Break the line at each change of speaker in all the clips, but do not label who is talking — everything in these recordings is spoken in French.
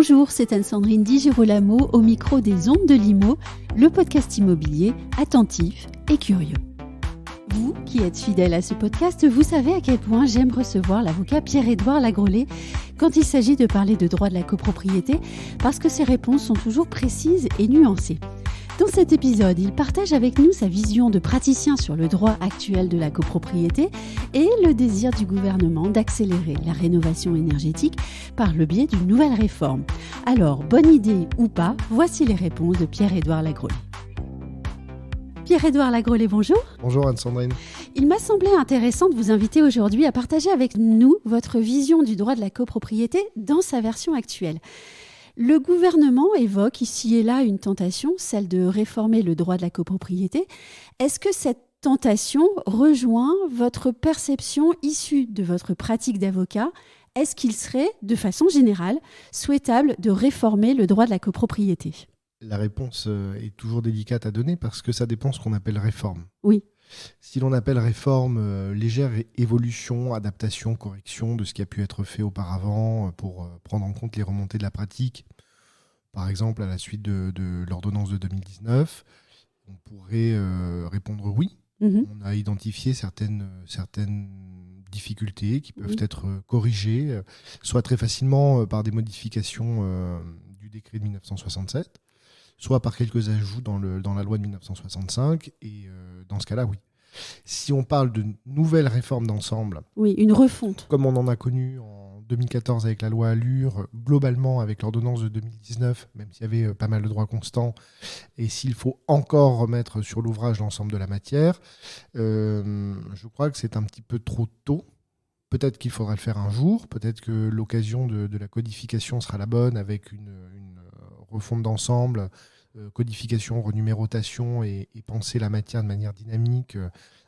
Bonjour, c'est Anne-Sandrine Di Girolamo au micro des Ondes de l'Imo, le podcast immobilier attentif et curieux. Vous qui êtes fidèle à ce podcast, vous savez à quel point j'aime recevoir l'avocat Pierre-Édouard Lagrolet quand il s'agit de parler de droit de la copropriété, parce que ses réponses sont toujours précises et nuancées. Dans cet épisode, il partage avec nous sa vision de praticien sur le droit actuel de la copropriété et le désir du gouvernement d'accélérer la rénovation énergétique par le biais d'une nouvelle réforme. Alors, bonne idée ou pas, voici les réponses de Pierre-Édouard Lagrolet. Pierre-Édouard Lagrolet, bonjour.
Bonjour Anne-Sandrine.
Il m'a semblé intéressant de vous inviter aujourd'hui à partager avec nous votre vision du droit de la copropriété dans sa version actuelle. Le gouvernement évoque ici et là une tentation, celle de réformer le droit de la copropriété. Est-ce que cette tentation rejoint votre perception issue de votre pratique d'avocat ? Est-ce qu'il serait, de façon générale, souhaitable de réformer le droit de la copropriété ?
La réponse est toujours délicate à donner parce que ça dépend de ce qu'on appelle réforme.
Oui.
Si l'on appelle réforme légère évolution, adaptation, correction de ce qui a pu être fait auparavant pour prendre en compte les remontées de la pratique, par exemple à la suite de l'ordonnance de 2019, on pourrait répondre oui. On a identifié certaines difficultés qui peuvent être corrigées, soit très facilement par des modifications du décret de 1967, soit par quelques ajouts dans la loi de 1965, et dans ce cas-là, oui. Si on parle de nouvelles réformes d'ensemble,
oui, une refonte,
comme on en a connu en 2014 avec la loi Allure, globalement avec l'ordonnance de 2019, même s'il y avait pas mal de droits constants, et s'il faut encore remettre sur l'ouvrage l'ensemble de la matière, je crois que c'est un petit peu trop tôt. Peut-être qu'il faudra le faire un jour, peut-être que l'occasion de la codification sera la bonne, avec une refonte d'ensemble, codification, renumérotation, et penser la matière de manière dynamique,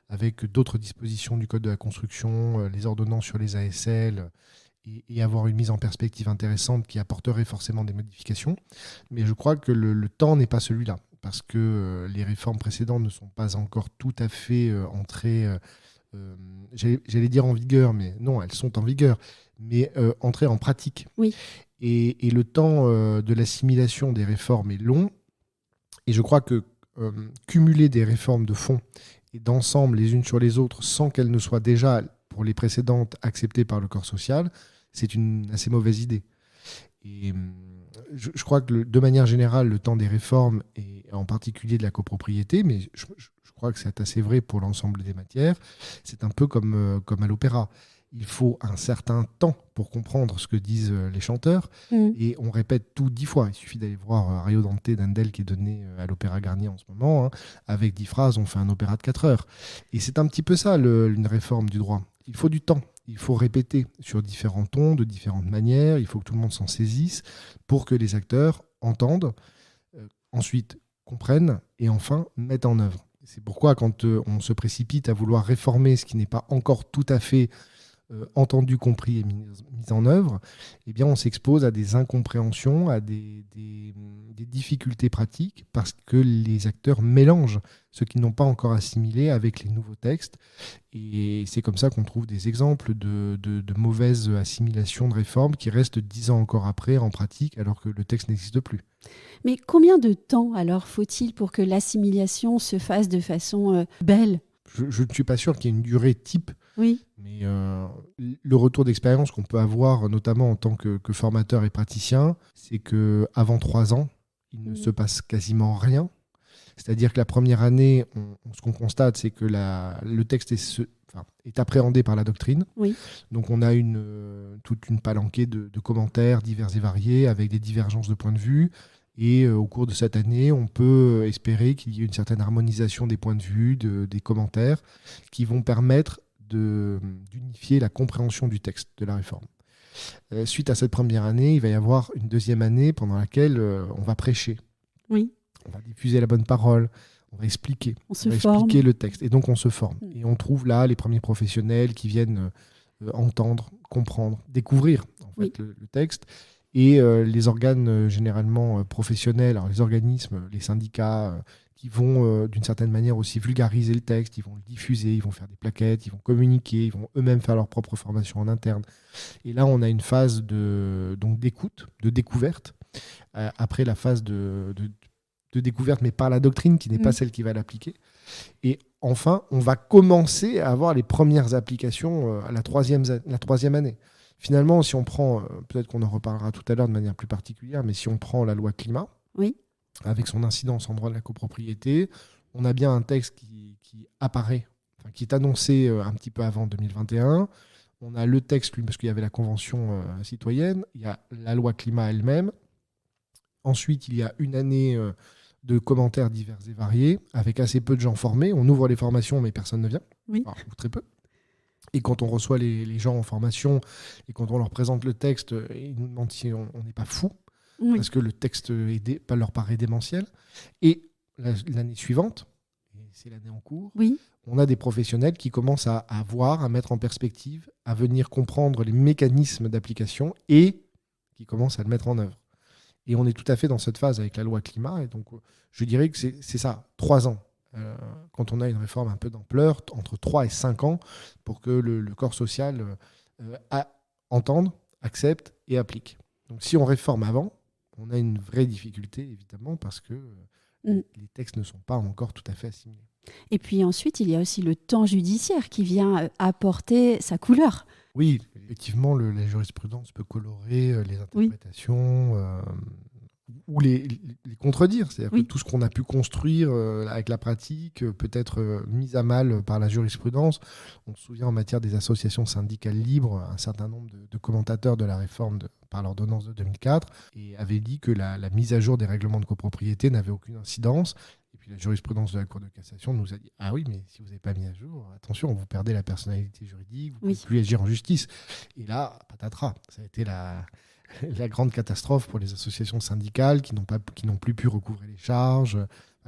avec d'autres dispositions du Code de la construction, les ordonnances sur les ASL, et avoir une mise en perspective intéressante qui apporterait forcément des modifications. Mais je crois que le temps n'est pas celui-là, parce que les réformes précédentes ne sont pas encore tout à fait entrées, j'allais dire en vigueur, mais non, elles sont en vigueur, mais entrées en pratique.
Oui.
Et le temps de l'assimilation des réformes est long. Et je crois que cumuler des réformes de fond et d'ensemble les unes sur les autres sans qu'elles ne soient déjà, pour les précédentes, acceptées par le corps social, c'est une assez mauvaise idée. Et je crois que de manière générale, le temps des réformes, et en particulier de la copropriété, mais je crois que c'est assez vrai pour l'ensemble des matières, c'est un peu comme à l'opéra. Il faut un certain temps pour comprendre ce que disent les chanteurs, et on répète tout 10 fois. Il suffit d'aller voir Rio Dante d'Handel qui est donné à l'Opéra Garnier en ce moment. Avec 10 phrases, on fait un opéra de 4 heures. Et c'est un petit peu ça, une réforme du droit. Il faut du temps. Il faut répéter sur différents tons, de différentes manières. Il faut que tout le monde s'en saisisse pour que les acteurs entendent, ensuite comprennent et enfin mettent en œuvre. C'est pourquoi quand on se précipite à vouloir réformer ce qui n'est pas encore tout à fait entendu, compris et mis en œuvre, eh bien on s'expose à des incompréhensions, à des difficultés pratiques, parce que les acteurs mélangent ce qu'ils n'ont pas encore assimilé avec les nouveaux textes. Et c'est comme ça qu'on trouve des exemples de mauvaise assimilation de réformes qui restent 10 ans encore après en pratique, alors que le texte n'existe plus.
Mais combien de temps alors faut-il pour que l'assimilation se fasse de façon belle ?
Je ne suis pas sûr qu'il y ait une durée type.
Oui.
Mais le retour d'expérience qu'on peut avoir, notamment en tant que formateur et praticien, c'est qu'avant 3 ans, il ne se passe quasiment rien. C'est-à-dire que la première année, ce qu'on constate, c'est que le texte est appréhendé par la doctrine.
Oui.
Donc on a toute une palanquée de commentaires divers et variés, avec des divergences de points de vue. Et au cours de cette année, on peut espérer qu'il y ait une certaine harmonisation des points de vue, des commentaires, qui vont permettre d'unifier la compréhension du texte de la réforme. Suite à cette première année, il va y avoir une deuxième année pendant laquelle on va prêcher.
Oui.
On va diffuser la bonne parole, on va expliquer,
expliquer
le texte. Et donc on se forme. Et on trouve là les premiers professionnels qui viennent entendre, comprendre, découvrir le texte. Et les organes généralement professionnels, alors les organismes, les syndicats qui vont d'une certaine manière aussi vulgariser le texte, ils vont le diffuser, ils vont faire des plaquettes, ils vont communiquer, ils vont eux-mêmes faire leur propre formation en interne. Et là, on a une phase d'écoute, de découverte, après la phase de découverte, mais par la doctrine, qui n'est pas celle qui va l'appliquer. Et enfin, on va commencer à avoir les premières applications à la troisième année. Finalement, si on prend, peut-être qu'on en reparlera tout à l'heure de manière plus particulière, mais si on prend la loi climat, avec son incidence en droit de la copropriété, on a bien un texte qui apparaît, qui est annoncé un petit peu avant 2021. On a le texte, parce qu'il y avait la Convention citoyenne, il y a la loi climat elle-même. Ensuite, il y a une année de commentaires divers et variés, avec assez peu de gens formés. On ouvre les formations, mais personne ne vient, ou très peu. Et quand on reçoit les gens en formation, et quand on leur présente le texte, ils nous demandent si on n'est pas fou, parce que le texte leur paraît démentiel. Et l'année suivante, et c'est l'année en cours, on a des professionnels qui commencent à voir, à mettre en perspective, à venir comprendre les mécanismes d'application et qui commencent à le mettre en œuvre. Et on est tout à fait dans cette phase avec la loi climat. Et donc, je dirais que c'est ça, 3 ans. Quand on a une réforme un peu d'ampleur, entre 3 et 5 ans, pour que le corps social entende, accepte et applique. Donc si on réforme avant, on a une vraie difficulté, évidemment, parce que les textes ne sont pas encore tout à fait assimilés.
Et puis ensuite, il y a aussi le temps judiciaire qui vient apporter sa couleur.
Oui, effectivement, la jurisprudence peut colorer les interprétations ou les contredire. C'est-à-dire que tout ce qu'on a pu construire avec la pratique peut être mis à mal par la jurisprudence. On se souvient en matière des associations syndicales libres, un certain nombre de commentateurs de la réforme par l'ordonnance de 2004 et avaient dit que la mise à jour des règlements de copropriété n'avait aucune incidence. Et puis la jurisprudence de la Cour de cassation nous a dit « Ah oui, mais si vous n'avez pas mis à jour, attention, vous perdez la personnalité juridique, vous ne pouvez plus agir en justice. » Et là, patatras, ça a été la grande catastrophe pour les associations syndicales qui n'ont plus pu recouvrer les charges,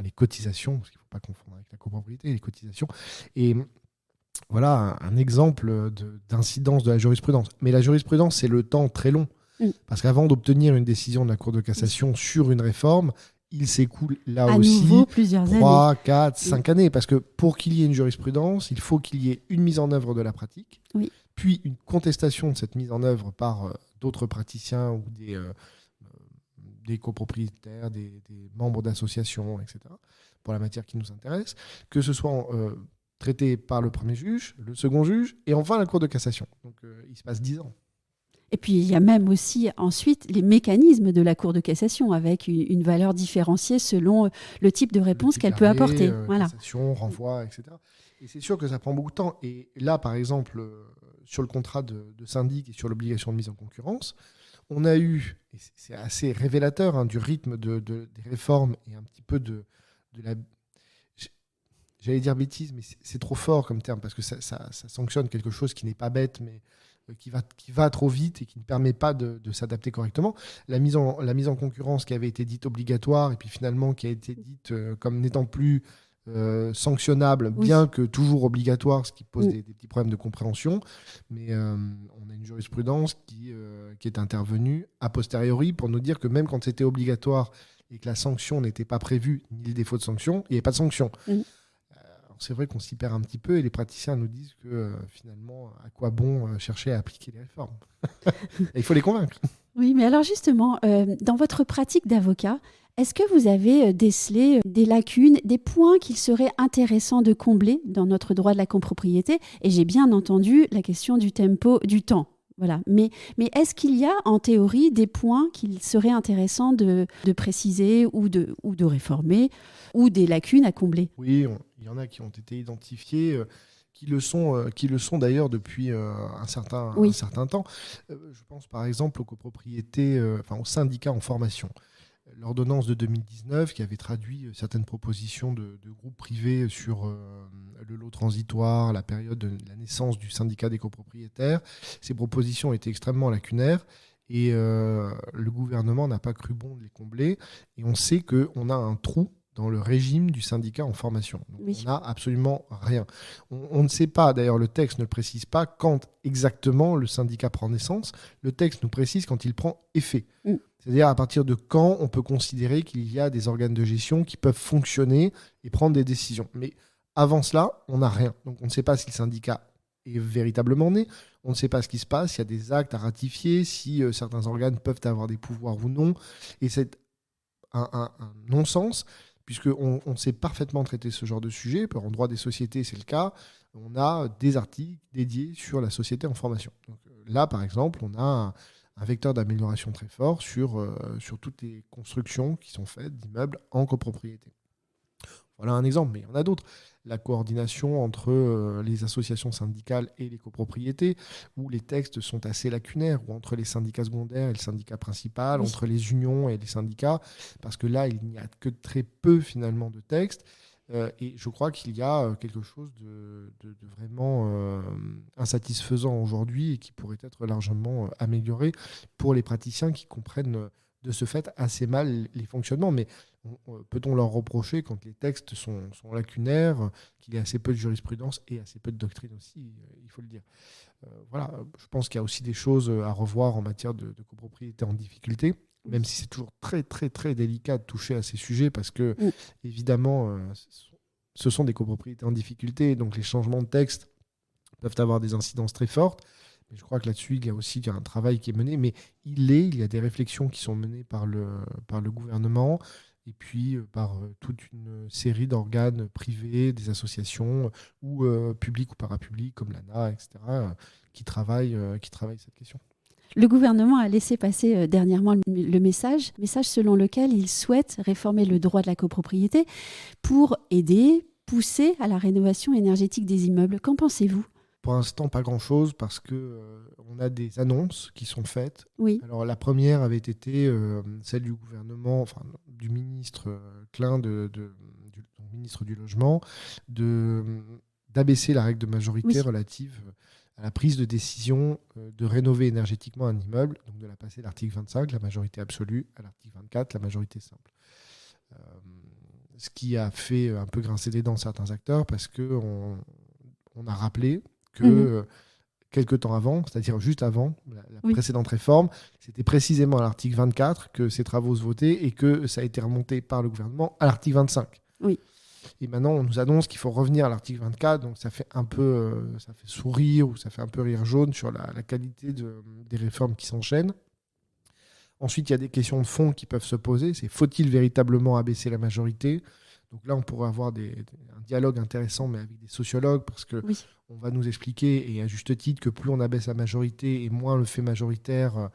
les cotisations, parce qu'il ne faut pas confondre avec la copropriété, les cotisations. Et voilà un exemple d'incidence de la jurisprudence. Mais la jurisprudence, c'est le temps très long. Parce qu'avant d'obtenir une décision de la Cour de cassation sur une réforme, il s'écoule là à aussi
nouveau, plusieurs
3, 4, 5 années. Parce que pour qu'il y ait une jurisprudence, il faut qu'il y ait une mise en œuvre de la pratique, puis une contestation de cette mise en œuvre par d'autres praticiens ou des copropriétaires, des membres d'associations, etc., pour la matière qui nous intéresse, que ce soit traité par le premier juge, le second juge, et enfin la Cour de cassation. Donc il se passe 10 ans.
Et puis, il y a même aussi ensuite les mécanismes de la Cour de cassation avec une valeur différenciée selon le type de réponse qu'elle peut apporter.
Cassation, renvoi, etc. Et c'est sûr que ça prend beaucoup de temps. Et là, par exemple, sur le contrat de syndic et sur l'obligation de mise en concurrence, on a eu, et c'est assez révélateur du rythme des réformes et un petit peu de la... J'allais dire bêtise, mais c'est trop fort comme terme, parce que ça sanctionne quelque chose qui n'est pas bête, mais qui va trop vite et qui ne permet pas de s'adapter correctement. La mise en concurrence qui avait été dite obligatoire et puis finalement qui a été dite comme n'étant plus sanctionnable, bien que toujours obligatoire, ce qui pose des petits problèmes de compréhension. Mais on a une jurisprudence qui est intervenue a posteriori pour nous dire que même quand c'était obligatoire et que la sanction n'était pas prévue, ni le défaut de sanction, il n'y avait pas de sanction. C'est vrai qu'on s'y perd un petit peu et les praticiens nous disent que finalement, à quoi bon chercher à appliquer les réformes. Il faut les convaincre.
Oui, mais alors justement, dans votre pratique d'avocat, est-ce que vous avez décelé des lacunes, des points qu'il serait intéressant de combler dans notre droit de la copropriété ? Et j'ai bien entendu la question du tempo, du temps. Voilà. Mais est-ce qu'il y a en théorie des points qu'il serait intéressant de préciser ou de réformer ou des lacunes à combler ?
Oui, il y en a qui ont été identifiées, qui le sont d'ailleurs depuis un certain temps. Je pense par exemple aux copropriétés, aux syndicats en formation. L'ordonnance de 2019 qui avait traduit certaines propositions de groupes privés sur le lot transitoire, la période de la naissance du syndicat des copropriétaires. Ces propositions étaient extrêmement lacunaires et le gouvernement n'a pas cru bon de les combler. Et on sait qu'on a un trou dans le régime du syndicat en formation. Donc, on n'a absolument rien. On ne sait pas, d'ailleurs le texte ne précise pas quand exactement le syndicat prend naissance. Le texte nous précise quand il prend effet. C'est-à-dire à partir de quand on peut considérer qu'il y a des organes de gestion qui peuvent fonctionner et prendre des décisions. Mais avant cela, on n'a rien. Donc on ne sait pas si le syndicat est véritablement né, on ne sait pas ce qui se passe, s'il y a des actes à ratifier, si certains organes peuvent avoir des pouvoirs ou non. Et c'est un non-sens, puisqu'on sait parfaitement traiter ce genre de sujet. En droit des sociétés, c'est le cas. On a des articles dédiés sur la société en formation. Donc, là, par exemple, on a un vecteur d'amélioration très fort sur toutes les constructions qui sont faites d'immeubles en copropriété. Voilà un exemple, mais il y en a d'autres. La coordination entre les associations syndicales et les copropriétés, où les textes sont assez lacunaires, ou entre les syndicats secondaires et le syndicat principal, entre les unions et les syndicats, parce que là, il n'y a que très peu finalement de textes. Et je crois qu'il y a quelque chose de vraiment insatisfaisant aujourd'hui et qui pourrait être largement amélioré pour les praticiens qui comprennent de ce fait assez mal les fonctionnements. Mais peut-on leur reprocher, quand les textes sont lacunaires, qu'il y a assez peu de jurisprudence et assez peu de doctrine aussi, il faut le dire. Voilà, je pense qu'il y a aussi des choses à revoir en matière de copropriété en difficulté, même si c'est toujours très, très, très délicat de toucher à ces sujets, parce que, évidemment, ce sont des copropriétés en difficulté, donc les changements de texte peuvent avoir des incidences très fortes. Mais je crois que là-dessus, il y a aussi un travail qui est mené, mais il y a des réflexions qui sont menées par le gouvernement, et puis par toute une série d'organes privés, des associations, ou publics ou parapublics, comme l'ANA, etc., qui travaillent cette question.
Le gouvernement a laissé passer dernièrement le message selon lequel il souhaite réformer le droit de la copropriété pour aider, pousser à la rénovation énergétique des immeubles. Qu'en pensez-vous ?
Pour l'instant, pas grand-chose, parce qu'on a des annonces qui sont faites.
Oui.
Alors, la première avait été celle du gouvernement, enfin du ministre Klein, du ministre du Logement, d'abaisser la règle de majorité relative à la prise de décision de rénover énergétiquement un immeuble, donc de la passer de l'article 25, la majorité absolue, à l'article 24, la majorité simple. Ce qui a fait un peu grincer des dents certains acteurs, parce qu'on a rappelé que quelque temps avant, c'est-à-dire juste avant la précédente réforme, c'était précisément à l'article 24 que ces travaux se votaient et que ça a été remonté par le gouvernement à l'article 25.
Oui.
Et maintenant, on nous annonce qu'il faut revenir à l'article 24, donc ça fait un peu ça fait sourire, ou ça fait un peu rire jaune sur la qualité des réformes qui s'enchaînent. Ensuite, il y a des questions de fond qui peuvent se poser. C'est faut-il véritablement abaisser la majorité ? Donc là, on pourrait avoir un dialogue intéressant, mais avec des sociologues, parce qu'on va nous expliquer, et à juste titre, que plus on abaisse la majorité, et moins le fait majoritaire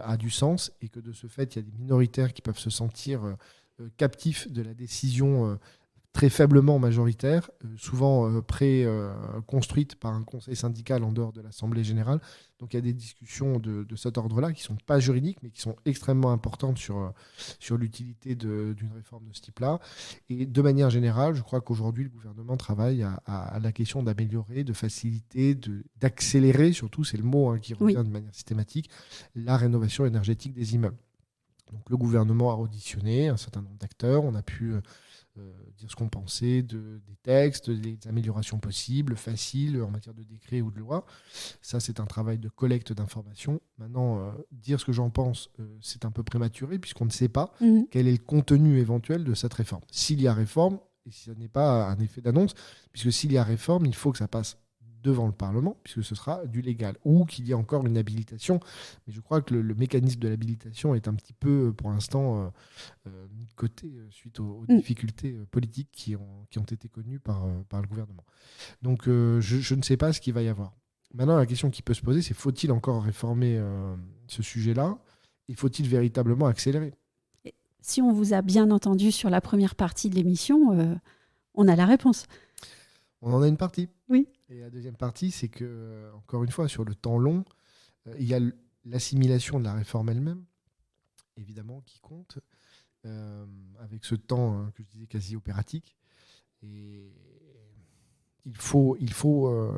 a du sens, et que de ce fait, il y a des minoritaires qui peuvent se sentir captifs de la décision très faiblement majoritaire, souvent pré-construite par un conseil syndical en dehors de l'Assemblée générale. Donc il y a des discussions de cet ordre-là qui ne sont pas juridiques, mais qui sont extrêmement importantes sur l'utilité d'une réforme de ce type-là. Et de manière générale, je crois qu'aujourd'hui, le gouvernement travaille à la question d'améliorer, de faciliter, d'accélérer, surtout, c'est le mot qui revient de manière systématique, la rénovation énergétique des immeubles. Donc le gouvernement a auditionné un certain nombre d'acteurs, on a pu dire ce qu'on pensait des textes, des améliorations possibles, faciles, en matière de décret ou de loi. Ça, c'est un travail de collecte d'informations. Maintenant, dire ce que j'en pense, c'est un peu prématuré, puisqu'on ne sait pas quel est le contenu éventuel de cette réforme. S'il y a réforme, et si ce n'est pas un effet d'annonce, puisque s'il y a réforme, il faut que ça passe devant le Parlement, puisque ce sera du légal, ou qu'il y ait encore une habilitation. Mais je crois que le mécanisme de l'habilitation est un petit peu, pour l'instant, mis de côté suite aux difficultés politiques qui ont été connues par le gouvernement. Donc, je ne sais pas ce qu'il va y avoir. Maintenant, la question qui peut se poser, c'est faut-il encore réformer ce sujet-là, et faut-il véritablement accélérer ?
Si on vous a bien entendu sur la première partie de l'émission, on a la réponse.
On en a une partie.
Oui.
Et la deuxième partie, c'est que, encore une fois, sur le temps long, il y a l'assimilation de la réforme elle-même, évidemment, qui compte, avec ce temps que je disais quasi opératique. Et il faut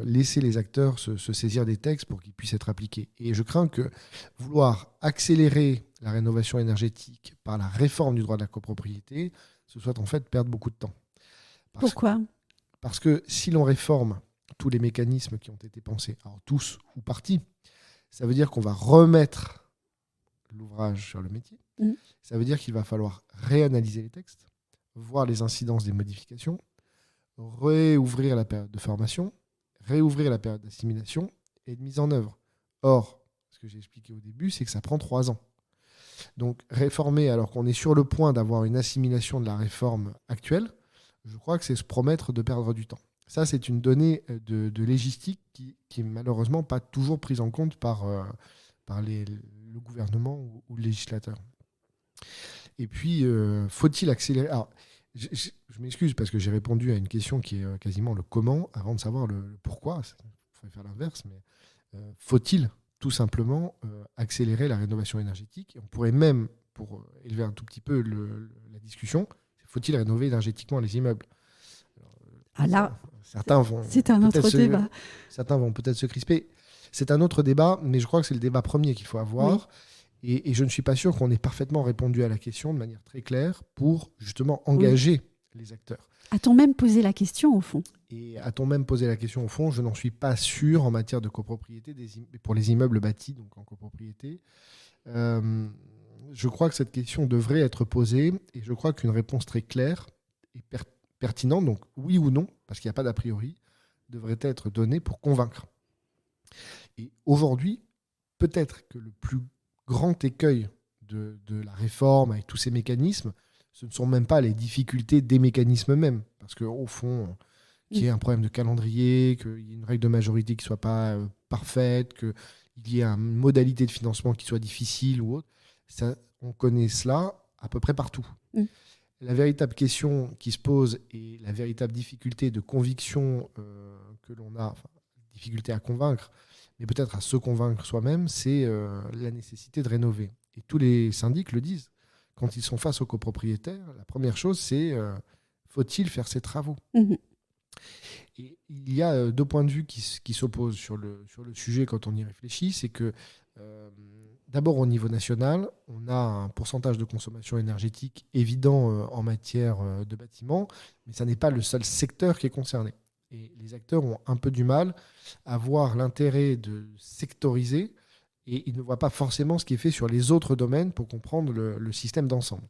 laisser les acteurs se saisir des textes pour qu'ils puissent être appliqués. Et je crains que vouloir accélérer la rénovation énergétique par la réforme du droit de la copropriété, ce soit en fait perdre beaucoup de temps.
Pourquoi ?
Parce que si l'on réforme tous les mécanismes qui ont été pensés, alors tous ou partie, ça veut dire qu'on va remettre l'ouvrage sur le métier.
Mmh.
Ça veut dire qu'il va falloir réanalyser les textes, voir les incidences des modifications, réouvrir la période de formation, réouvrir la période d'assimilation et de mise en œuvre. Or, ce que j'ai expliqué au début, c'est que ça prend 3 ans. Donc, réformer alors qu'on est sur le point d'avoir une assimilation de la réforme actuelle, je crois que c'est se promettre de perdre du temps. Ça, c'est une donnée de légistique qui est malheureusement pas toujours prise en compte par le gouvernement ou le législateur. Et puis, faut-il accélérer ? Alors, je m'excuse parce que j'ai répondu à une question qui est quasiment le comment avant de savoir le pourquoi. Il faudrait faire l'inverse, mais faut-il tout simplement accélérer la rénovation énergétique ? Et on pourrait même, pour élever un tout petit peu la discussion, faut-il rénover énergétiquement les immeubles ?
Ah là,
certains vont
c'est un autre débat.
Certains vont peut-être se crisper. C'est un autre débat, mais je crois que c'est le débat premier qu'il faut avoir. Oui. Et je ne suis pas sûr qu'on ait parfaitement répondu à la question de manière très claire pour justement engager les acteurs.
A-t-on même posé la question au fond ?
Et a-t-on même posé la question au fond ? Je n'en suis pas sûr en matière de copropriété pour les immeubles bâtis, donc en copropriété. Je crois que cette question devrait être posée et je crois qu'une réponse très claire et pertinente, donc oui ou non, parce qu'il n'y a pas d'a priori, devrait être donnée pour convaincre. Et aujourd'hui, peut-être que le plus grand écueil de la réforme avec tous ces mécanismes, ce ne sont même pas les difficultés des mécanismes mêmes, parce qu'au fond, qu'il y ait un problème de calendrier, qu'il y ait une règle de majorité qui ne soit pas parfaite, qu'il y ait une modalité de financement qui soit difficile ou autre, ça, on connaît cela à peu près partout. La véritable question qui se pose et la véritable difficulté de conviction que l'on a, enfin, difficulté à convaincre, mais peut-être à se convaincre soi-même, c'est la nécessité de rénover. Et tous les syndics le disent. Quand ils sont face aux copropriétaires, la première chose, c'est faut-il faire ces travaux ? Et il y a 2 points de vue qui s'opposent sur le sujet quand on y réfléchit. C'est que d'abord au niveau national, on a un pourcentage de consommation énergétique évident en matière de bâtiments, mais ça n'est pas le seul secteur qui est concerné. Et les acteurs ont un peu du mal à voir l'intérêt de sectoriser et ils ne voient pas forcément ce qui est fait sur les autres domaines pour comprendre le système d'ensemble.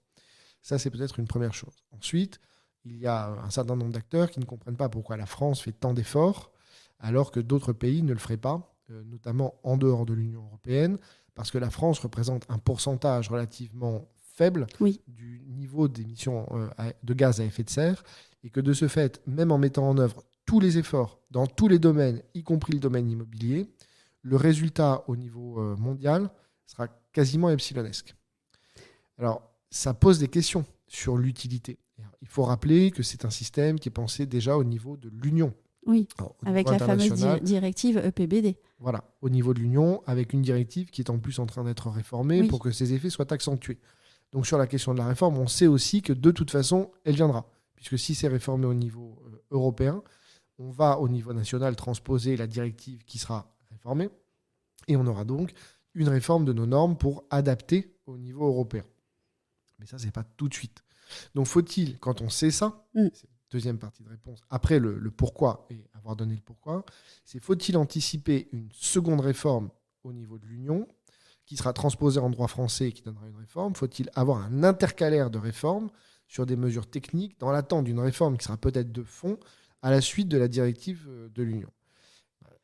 Ça, c'est peut-être une première chose. Ensuite, il y a un certain nombre d'acteurs qui ne comprennent pas pourquoi la France fait tant d'efforts alors que d'autres pays ne le feraient pas, notamment en dehors de l'Union européenne, parce que la France représente un pourcentage relativement faible du niveau d'émissions de gaz à effet de serre et que de ce fait, même en mettant en œuvre tous les efforts dans tous les domaines, y compris le domaine immobilier, le résultat au niveau mondial sera quasiment epsilonesque. Alors, ça pose des questions sur l'utilité. Il faut rappeler que c'est un système qui est pensé déjà au niveau de l'Union.
Oui, avec la fameuse directive EPBD.
Voilà, au niveau de l'Union, avec une directive qui est en plus en train d'être réformée pour que ses effets soient accentués. Donc sur la question de la réforme, on sait aussi que de toute façon, elle viendra. Puisque si c'est réformé au niveau européen, on va au niveau national transposer la directive qui sera réformée et on aura donc une réforme de nos normes pour adapter au niveau européen. Mais ça, c'est pas tout de suite. Donc faut-il, quand on sait ça, c'est la deuxième partie de réponse, après le pourquoi et avoir donné le pourquoi, c'est faut-il anticiper une seconde réforme au niveau de l'Union qui sera transposée en droit français et qui donnera une réforme ? Faut-il avoir un intercalaire de réformes sur des mesures techniques dans l'attente d'une réforme qui sera peut-être de fond à la suite de la directive de l'Union ?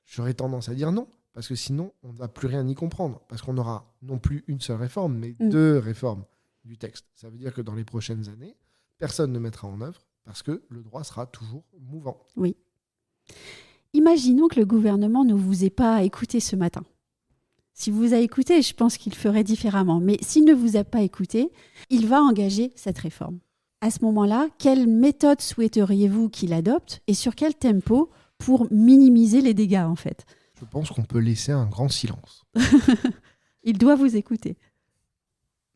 J'aurais tendance à dire non, parce que sinon, on ne va plus rien y comprendre, parce qu'on aura non plus une seule réforme, mais 2 réformes du texte. Ça veut dire que dans les prochaines années, personne ne mettra en œuvre, parce que le droit sera toujours mouvant.
Oui. Imaginons que le gouvernement ne vous ait pas écouté ce matin. S'il vous a écouté, je pense qu'il ferait différemment. Mais s'il ne vous a pas écouté, il va engager cette réforme. À ce moment-là, quelle méthode souhaiteriez-vous qu'il adopte et sur quel tempo pour minimiser les dégâts, en fait ?
Je pense qu'on peut laisser un grand silence.
Il doit vous écouter.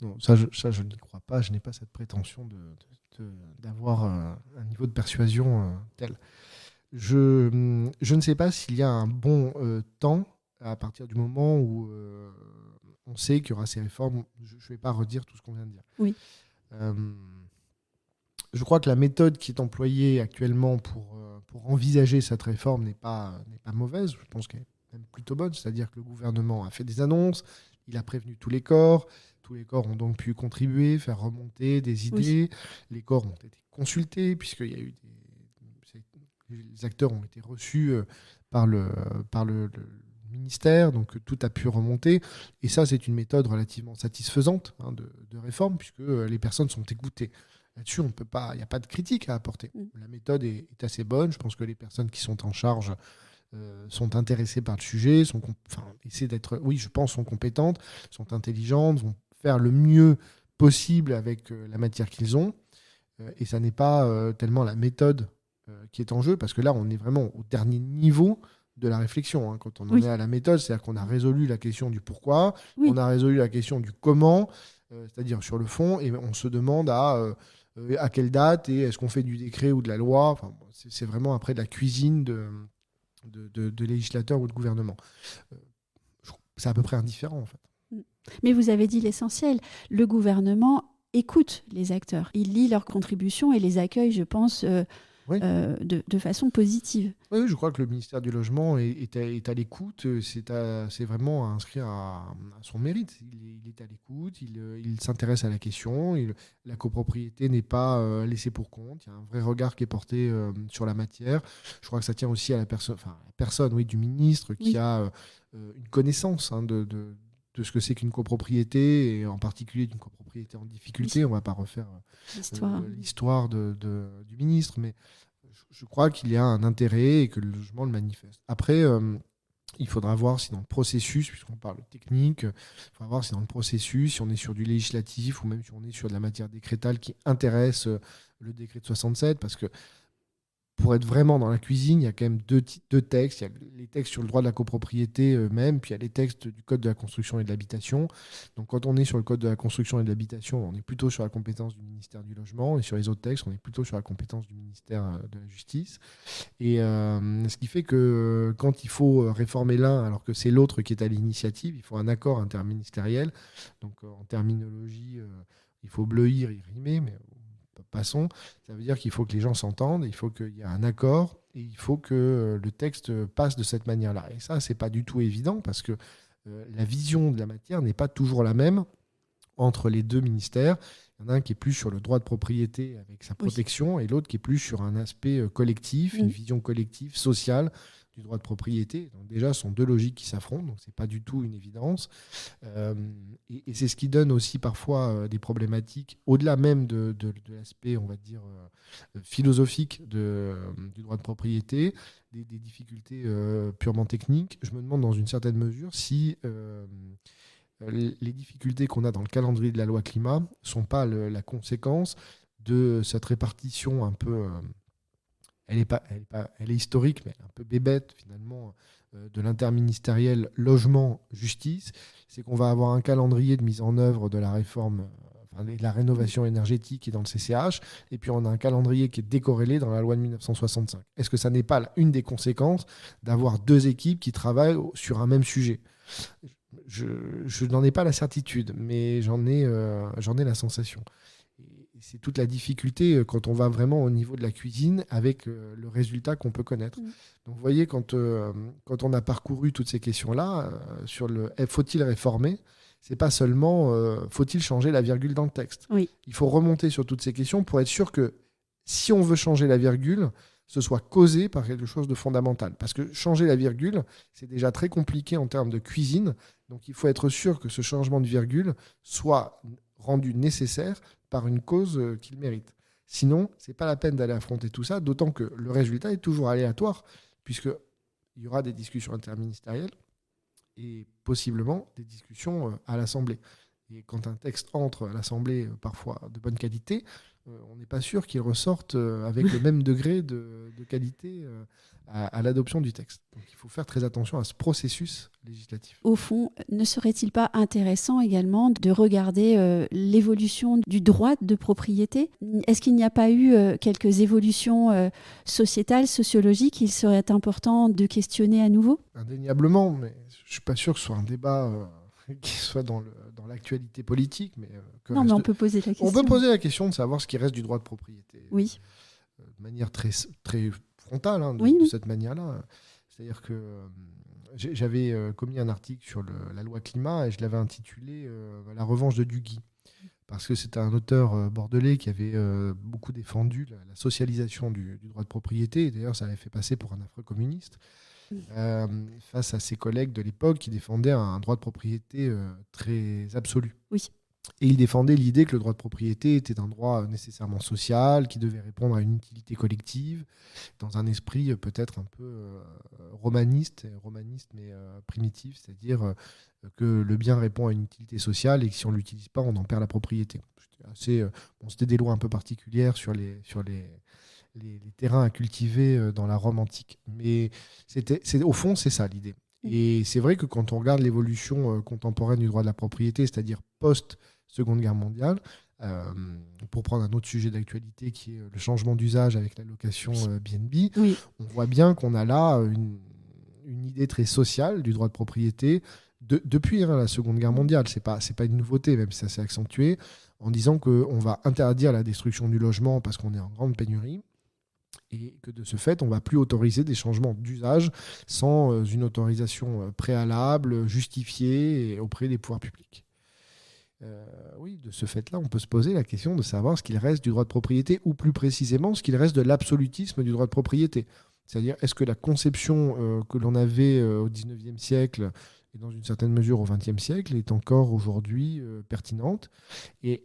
Non, ça, je n'y crois pas. Je n'ai pas cette prétention d'avoir un niveau de persuasion tel. Je ne sais pas s'il y a un bon temps à partir du moment où on sait qu'il y aura ces réformes. Je ne vais pas redire tout ce qu'on vient de dire.
Oui.
Je crois que la méthode qui est employée actuellement pour envisager cette réforme n'est pas mauvaise. Je pense qu'elle est même plutôt bonne. C'est-à-dire que le gouvernement a fait des annonces, Il a prévenu tous les corps. Tous les corps ont donc pu contribuer, faire remonter des idées. Oui. Les corps ont été consultés, puisqu'il y a eu les acteurs ont été reçus par le ministère, donc tout a pu remonter. Et ça, c'est une méthode relativement satisfaisante de réforme, puisque les personnes sont écoutées. Là-dessus, il n'y a pas de critique à apporter. La méthode est assez bonne. Je pense que les personnes qui sont en charge sont intéressées par le sujet, sont compétentes, sont intelligentes, vont faire le mieux possible avec la matière qu'ils ont. Et ça n'est pas tellement la méthode qui est en jeu, parce que là, on est vraiment au dernier niveau de la réflexion. Quand on en est à la méthode, c'est-à-dire qu'on a résolu la question du pourquoi, on a résolu la question du comment, c'est-à-dire sur le fond, et on se demande à quelle date, et est-ce qu'on fait du décret ou de la loi. Enfin, c'est vraiment après de la cuisine de législateurs ou de gouvernement. C'est à peu près indifférent, en fait.
Mais vous avez dit l'essentiel. Le gouvernement écoute les acteurs. Il lit leurs contributions et les accueille, je pense, de façon positive.
Oui, je crois que le ministère du Logement est à l'écoute. C'est vraiment inscrit à son mérite. Il est à l'écoute, il s'intéresse à la question. La copropriété n'est pas laissée pour compte. Il y a un vrai regard qui est porté sur la matière. Je crois que ça tient aussi à la personne du ministre qui a une connaissance de ce que c'est qu'une copropriété, et en particulier d'une copropriété en difficulté. On ne va pas refaire l'histoire du ministre, mais je crois qu'il y a un intérêt et que le logement le manifeste. Après, il faudra voir si dans le processus, puisqu'on parle technique, il faudra voir si dans le processus, si on est sur du législatif ou même si on est sur de la matière décrétale qui intéresse le décret de 67, parce que pour être vraiment dans la cuisine, il y a quand même deux textes. Il y a les textes sur le droit de la copropriété eux-mêmes, puis il y a les textes du Code de la construction et de l'habitation. Donc quand on est sur le Code de la construction et de l'habitation, on est plutôt sur la compétence du ministère du Logement, et sur les autres textes, on est plutôt sur la compétence du ministère de la Justice. Et ce qui fait que quand il faut réformer l'un, alors que c'est l'autre qui est à l'initiative, il faut un accord interministériel. Donc en terminologie, il faut bleuir et rimer, mais... passons, ça veut dire qu'il faut que les gens s'entendent, il faut qu'il y ait un accord, et il faut que le texte passe de cette manière-là. Et ça, c'est pas du tout évident, parce que la vision de la matière n'est pas toujours la même entre les deux ministères. Il y en a un qui est plus sur le droit de propriété avec sa protection, et l'autre qui est plus sur un aspect collectif, une vision collective, sociale du droit de propriété. Donc déjà, ce sont deux logiques qui s'affrontent, donc c'est pas du tout une évidence. Et c'est ce qui donne aussi parfois des problématiques, au-delà même de l'aspect, on va dire, philosophique du droit de propriété, des difficultés purement techniques. Je me demande dans une certaine mesure si les difficultés qu'on a dans le calendrier de la loi climat ne sont pas la conséquence de cette répartition un peu... Elle est historique, mais un peu bébête finalement, de l'interministériel logement-justice. C'est qu'on va avoir un calendrier de mise en œuvre de la réforme, de la rénovation énergétique qui est dans le CCH, et puis on a un calendrier qui est décorrélé dans la loi de 1965. Est-ce que ça n'est pas une des conséquences d'avoir deux équipes qui travaillent sur un même sujet ? Je n'en ai pas la certitude, mais j'en ai la sensation. C'est toute la difficulté quand on va vraiment au niveau de la cuisine avec le résultat qu'on peut connaître. Donc vous voyez, quand on a parcouru toutes ces questions-là, sur le faut-il réformer, c'est pas seulement faut-il changer la virgule dans le texte. Oui. Il faut remonter sur toutes ces questions pour être sûr que si on veut changer la virgule, ce soit causé par quelque chose de fondamental. Parce que changer la virgule, c'est déjà très compliqué en termes de cuisine. Donc il faut être sûr que ce changement de virgule soit rendu nécessaire par une cause qu'il mérite. Sinon, ce n'est pas la peine d'aller affronter tout ça, d'autant que le résultat est toujours aléatoire, puisqu'il y aura des discussions interministérielles et possiblement des discussions à l'Assemblée. Et quand un texte entre à l'Assemblée, parfois de bonne qualité, on n'est pas sûr qu'il ressorte avec le même degré de qualité à l'adoption du texte. Donc il faut faire très attention à ce processus législatif.
Au fond, ne serait-il pas intéressant également de regarder l'évolution du droit de propriété ? Est-ce qu'il n'y a pas eu quelques évolutions sociétales, sociologiques qu'il serait important de questionner à nouveau ?
Indéniablement, mais je ne suis pas sûr que ce soit un débat... qui soit dans l'actualité politique. Mais
on peut poser la question.
On peut poser la question de savoir ce qui reste du droit de propriété.
Oui.
De manière très, très frontale, de cette manière-là. C'est-à-dire que j'avais commis un article sur la loi climat et je l'avais intitulé La revanche de Duguy. Parce que c'était un auteur bordelais qui avait beaucoup défendu la socialisation du droit de propriété. Et d'ailleurs, ça l'avait fait passer pour un affreux communiste. Face à ses collègues de l'époque qui défendaient un droit de propriété très absolu.
Oui.
Et il défendait l'idée que le droit de propriété était un droit nécessairement social, qui devait répondre à une utilité collective, dans un esprit peut-être un peu romaniste mais primitif, c'est-à-dire que le bien répond à une utilité sociale et que si on ne l'utilise pas, on en perd la propriété. C'était des lois un peu particulières sur les terrains à cultiver dans la Rome antique. Mais au fond, c'est ça l'idée. Et c'est vrai que quand on regarde l'évolution contemporaine du droit de la propriété, c'est-à-dire post-Seconde Guerre mondiale, pour prendre un autre sujet d'actualité qui est le changement d'usage avec la location BNB, on voit bien qu'on a là une idée très sociale du droit de propriété depuis la Seconde Guerre mondiale. C'est pas une nouveauté, même si ça s'est accentué, en disant qu'on va interdire la destruction du logement parce qu'on est en grande pénurie. Et que de ce fait, on ne va plus autoriser des changements d'usage sans une autorisation préalable, justifiée auprès des pouvoirs publics. Oui, de ce fait-là, on peut se poser la question de savoir ce qu'il reste du droit de propriété, ou plus précisément, ce qu'il reste de l'absolutisme du droit de propriété. C'est-à-dire, est-ce que la conception que l'on avait au XIXe siècle et dans une certaine mesure au XXe siècle est encore aujourd'hui pertinente. Et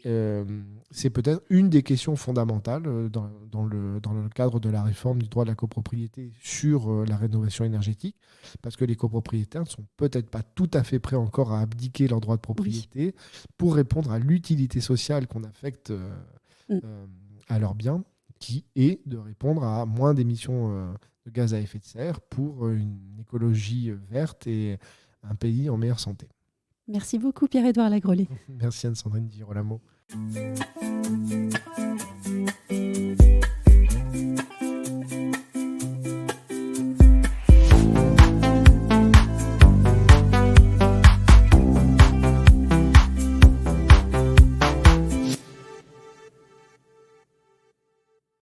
c'est peut-être une des questions fondamentales dans le cadre de la réforme du droit de la copropriété sur la rénovation énergétique, parce que les copropriétaires ne sont peut-être pas tout à fait prêts encore à abdiquer leur droit de propriété pour répondre à l'utilité sociale qu'on affecte à leurs biens, qui est de répondre à moins d'émissions de gaz à effet de serre pour une écologie verte et un pays en meilleure santé.
Merci beaucoup Pierre-Édouard Lagrollet.
Merci Anne-Sandrine Di Girolamo.